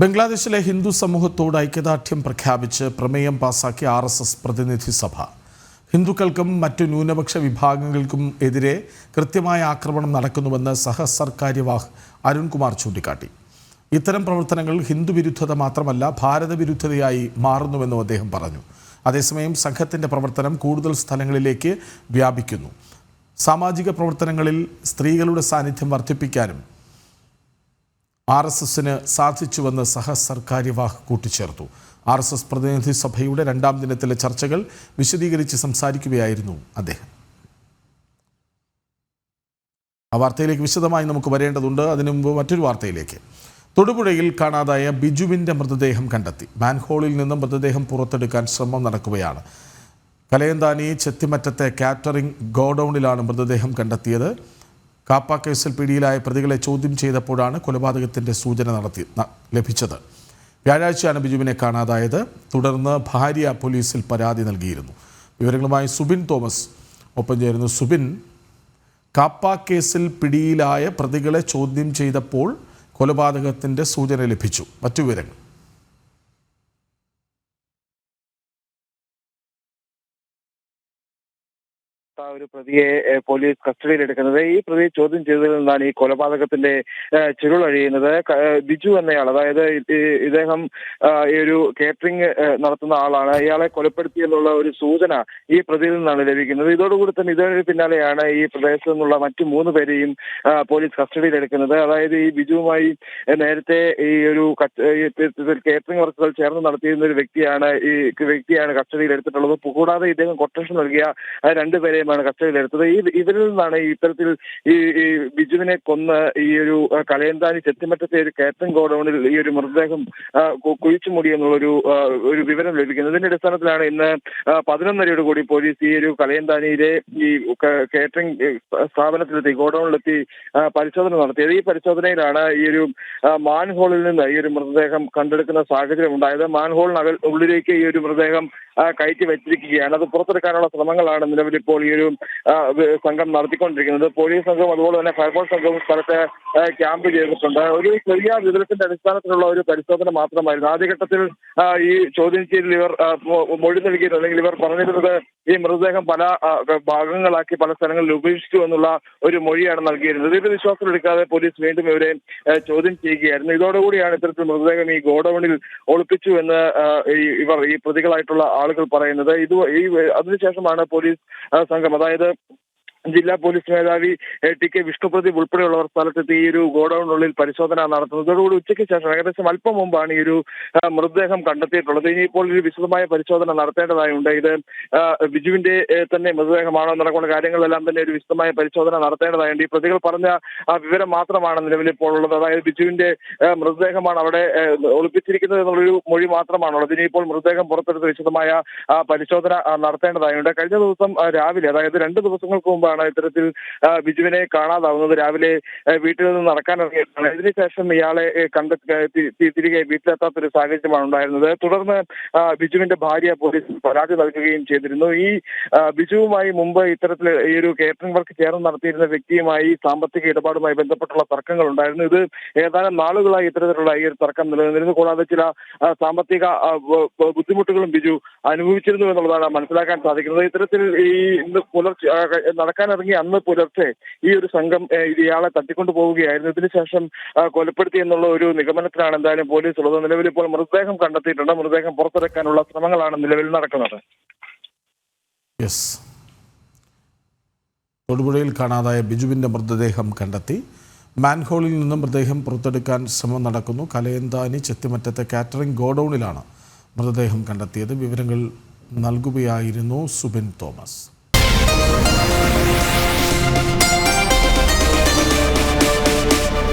ബംഗ്ലാദേശിലെ ഹിന്ദു സമൂഹത്തോട് ഐക്യദാർഢ്യം പ്രഖ്യാപിച്ച് പ്രമേയം പാസാക്കിയ RSS പ്രതിനിധി സഭ ഹിന്ദുക്കൾക്കും മറ്റു ന്യൂനപക്ഷ വിഭാഗങ്ങൾക്കും എതിരെ കൃത്യമായ ആക്രമണം നടക്കുന്നുവെന്ന് സഹസർക്കാര്യവാഹ് അരുൺകുമാർ ചൂണ്ടിക്കാട്ടി. ഇത്തരം പ്രവർത്തനങ്ങൾ ഹിന്ദു വിരുദ്ധത മാത്രമല്ല ഭാരത വിരുദ്ധതയായി മാറുന്നുവെന്നും അദ്ദേഹം പറഞ്ഞു. അതേസമയം സംഘത്തിന്റെ പ്രവർത്തനം കൂടുതൽ സ്ഥലങ്ങളിലേക്ക് വ്യാപിക്കുന്നു. സാമാജിക പ്രവർത്തനങ്ങളിൽ സ്ത്രീകളുടെ സാന്നിധ്യം വർദ്ധിപ്പിക്കാനും RSSന് സാധിച്ചുവെന്ന് സഹസർക്കാര്യവാഹ് കൂട്ടിച്ചേർത്തു. RSS പ്രതിനിധി സഭയുടെ രണ്ടാം ദിനത്തിലെ ചർച്ചകൾ വിശദീകരിച്ച് സംസാരിക്കുകയായിരുന്നു അദ്ദേഹം. ആ വാർത്തയിലേക്ക് വിശദമായി നമുക്ക് വരേണ്ടതുണ്ട്. അതിനു മുമ്പ് മറ്റൊരു വാർത്തയിലേക്ക്. തൊടുപുഴയിൽ കാണാതായ ബിജുവിൻ്റെ മൃതദേഹം കണ്ടെത്തി. മാൻഹോളിൽ നിന്നും മൃതദേഹം പുറത്തെടുക്കാൻ ശ്രമം നടക്കുകയാണ്. കലയന്താനി ചെത്തിമറ്റത്തെ കാറ്ററിംഗ് ഗോഡൌണിലാണ് മൃതദേഹം കണ്ടെത്തിയത്. കാപ്പ കേസിൽ പിടിയിലായ പ്രതികളെ ചോദ്യം ചെയ്തപ്പോഴാണ് കൊലപാതകത്തിൻ്റെ സൂചന ലഭിച്ചത്. വ്യാഴാഴ്ചയാണ് ബിജുവിനെ കാണാതായത്. തുടർന്ന് ഭാര്യ പോലീസിൽ പരാതി നൽകിയിരുന്നു. വിവരങ്ങളുമായി സുബിൻ തോമസ് ഒപ്പം ചേരുന്നു. സുബിൻ, കാപ്പ കേസിൽ പിടിയിലായ പ്രതികളെ ചോദ്യം ചെയ്തപ്പോൾ കൊലപാതകത്തിൻ്റെ സൂചന ലഭിച്ചു. മറ്റു വിവരങ്ങൾ? ഒരു പ്രതിയെ പോലീസ് കസ്റ്റഡിയിലെടുക്കുന്നത്. ഈ പ്രതിയെ ചോദ്യം ചെയ്തതിൽ നിന്നാണ് ഈ കൊലപാതകത്തിന്റെ ചുരുളഴിയുന്നത്. ബിജു എന്നയാൾ, അതായത് ഇദ്ദേഹം ഈ ഒരു കേറ്ററിംഗ് നടത്തുന്ന ആളാണ്. ഇയാളെ കൊലപ്പെടുത്തിയെന്നുള്ള ഒരു സൂചന ഈ പ്രതിയിൽ നിന്നാണ് ലഭിക്കുന്നത്. ഇതോടുകൂടി തന്നെ ഇതിന് പിന്നാലെയാണ് ഈ പ്രദേശത്തു നിന്നുള്ള മറ്റു 3 പേരെയും പോലീസ് കസ്റ്റഡിയിലെടുക്കുന്നത്. അതായത് ഈ ബിജുവുമായി നേരത്തെ ഈ ഒരു കേറ്ററിംഗ് വർക്കുകൾ ചേർന്ന് നടത്തിയിരുന്ന ഒരു വ്യക്തിയാണ് കസ്റ്റഡിയിലെടുത്തിട്ടുള്ളത്. കൂടാതെ ഇദ്ദേഹം കൊട്ടേഷൻ നൽകിയ 2 പേരെയും കസ്റ്റഡിയിലെടുത്തത്. ഇവരിൽ നിന്നാണ് ഇത്തരത്തിൽ ഈ ബിജുവിനെ കൊന്ന് ഈ ഒരു കലയന്താനി ചെത്തിമറ്റത്തെ ഒരു കാറ്ററിംഗ് ഗോഡൌണിൽ ഈ ഒരു മൃതദേഹം കുഴിച്ചു മൂടി എന്നുള്ളൊരു വിവരം ലഭിക്കുന്നത്. ഇതിന്റെ അടിസ്ഥാനത്തിലാണ് ഇന്ന് 11:30 കൂടി പോലീസ് ഈ ഒരു കലയന്താനിയിലെ ഈ കാറ്ററിംഗ് സ്ഥാപനത്തിലെത്തി, ഗോഡൌണിലെത്തി പരിശോധന നടത്തിയത്. ഈ പരിശോധനയിലാണ് ഈ ഒരു മാൻഹോളിൽ നിന്ന് ഈ ഒരു മൃതദേഹം കണ്ടെടുക്കുന്ന സാഹചര്യം ഉണ്ടായത്. മാൻഹോളിന് ഉള്ളിലേക്ക് ഈ ഒരു മൃതദേഹം കയറ്റി വെച്ചിരിക്കുകയാണ്. അത് പുറത്തെടുക്കാനുള്ള ശ്രമങ്ങളാണ് നിലവിലിപ്പോൾ ഈ ഒരു സംഘം നടത്തിക്കൊണ്ടിരിക്കുന്നത്. പോലീസ് സംഘം അതുപോലെ തന്നെ ഫയർഫോഴ്സ് സംഘവും സ്ഥലത്ത് ക്യാമ്പ് ചെയ്തിട്ടുണ്ട്. ഒരു ചെറിയ വിവരത്തിന്റെ അടിസ്ഥാനത്തിലുള്ള ഒരു പരിശോധന മാത്രമായിരുന്നു. ആദ്യഘട്ടത്തിൽ ഈ ചോദ്യം ചെയ്യലിൽ ഇവർ മൊഴി നൽകിയിരുന്നു, അല്ലെങ്കിൽ ഇവർ പറഞ്ഞിരുന്നത് ഈ മൃതദേഹം പല ഭാഗങ്ങളാക്കി പല സ്ഥലങ്ങളിൽ ഉപേക്ഷിച്ചു എന്നുള്ള ഒരു മൊഴിയാണ് നൽകിയിരുന്നത്. ഇത് വിശ്വാസമെടുക്കാതെ പോലീസ് വീണ്ടും ഇവരെ ചോദ്യം ചെയ്യുകയായിരുന്നു. ഇതോടുകൂടിയാണ് ഇത്തരത്തിൽ മൃതദേഹം ഈ ഗോഡൌണിൽ ഒളിപ്പിച്ചു എന്ന് ഈ പ്രതികളായിട്ടുള്ള ആളുകൾ പറയുന്നത്. അതിനുശേഷമാണ് പോലീസ് സംഘം, അതായത് ജില്ലാ പോലീസ് മേധാവി TK വിഷ്ണുപ്രദീപ് ഉൾപ്പെടെയുള്ളവർ സ്ഥലത്തെത്തി ഈ ഒരു ഗോഡൌണിനുള്ളിൽ പരിശോധന നടത്തുന്നത്. ഇതോടുകൂടി ഉച്ചയ്ക്ക് ശേഷം ഏകദേശം അല്പം മുമ്പാണ് ഈ ഒരു മൃതദേഹം കണ്ടെത്തിയിട്ടുള്ളത്. ഇനിയിപ്പോൾ ഒരു വിശദമായ പരിശോധന നടത്തേണ്ടതായുണ്ട്. ഇത് ബിജുവിന്റെ തന്നെ മൃതദേഹമാണോ നടക്കുന്ന കാര്യങ്ങളെല്ലാം തന്നെ ഒരു വിശദമായ പരിശോധന നടത്തേണ്ടതായുണ്ട്. ഈ പ്രതികൾ പറഞ്ഞ വിവരം മാത്രമാണ് നിലവിലിപ്പോൾ ഉള്ളത്. അതായത് ബിജുവിന്റെ മൃതദേഹമാണ് അവിടെ ഒളിപ്പിച്ചിരിക്കുന്നത് എന്നുള്ളൊരു മൊഴി മാത്രമാണുള്ളത്. ഇനിയിപ്പോൾ മൃതദേഹം പുറത്തെടുത്ത് വിശദമായ പരിശോധന നടത്തേണ്ടതായുണ്ട്. കഴിഞ്ഞ ദിവസം രാവിലെ, അതായത് 2 ദിവസങ്ങൾക്ക് മുമ്പാണ് ഇത്തരത്തിൽ ബിജുവിനെ കാണാതാവുന്നത്. രാവിലെ വീട്ടിൽ നിന്ന് നടക്കാനിറങ്ങിയിട്ടാണ്. ഇതിനുശേഷം ഇയാളെ തിരികെ വീട്ടിലെത്താത്തൊരു സാഹചര്യമാണ് ഉണ്ടായിരുന്നത്. തുടർന്ന് ബിജുവിന്റെ ഭാര്യ പോലീസിൽ പരാതി നൽകുകയും ചെയ്തിരുന്നു. ഈ ബിജുവുമായി മുമ്പ് ഇത്തരത്തിൽ ഈ ഒരു കേറ്ററിംഗ് വർക്ക് ചേർന്ന് നടത്തിയിരുന്ന വ്യക്തിയുമായി സാമ്പത്തിക ഇടപാടുമായി ബന്ധപ്പെട്ടുള്ള തർക്കങ്ങൾ ഉണ്ടായിരുന്നു. ഇത് ഏതാനും നാളുകളായി ഇത്തരത്തിലുള്ള ഈ ഒരു തർക്കം നിലനിന്നിരുന്നു. കൂടാതെ ചില സാമ്പത്തിക ബുദ്ധിമുട്ടുകളും ബിജു അനുഭവിച്ചിരുന്നു എന്നുള്ളതാണ് മനസ്സിലാക്കാൻ സാധിക്കുന്നത്. ഇത്തരത്തിൽ ഇന്ന് പുലർച്ചെ നടക്കാനിറങ്ങി അന്ന് പുലർച്ചെ ഈ ഒരു സംഘം ഇയാളെ തട്ടിക്കൊണ്ടു പോവുകയായിരുന്നു. ഇതിനുശേഷം കൊലപ്പെടുത്തി എന്നുള്ള ഒരു നിഗമനത്തിലാണ് എന്തായാലും പോലീസ് ഉള്ളത്. നിലവിൽ ഇപ്പോൾ മൃതദേഹം കണ്ടെത്തിയിട്ടുണ്ട്. മൃതദേഹം പുറത്തെടുക്കാനുള്ള ശ്രമങ്ങളാണ് നിലവിൽ നടക്കുന്നത്. തൊടുപുഴയിൽ കാണാതായ ബിജുവിൻ്റെ മൃതദേഹം കണ്ടെത്തി. മാൻഹോളിൽ നിന്നും മൃതദേഹം പുറത്തെടുക്കാൻ ശ്രമം നടക്കുന്നു. കലയന്താനി ചെത്തിമറ്റത്തെ കാറ്ററിംഗ് ഗോഡൌണിലാണ് മൃതദേഹം കണ്ടെത്തിയത്. വിവരങ്ങൾ നൽകുകയായിരുന്നു സുബിൻ തോമസ്.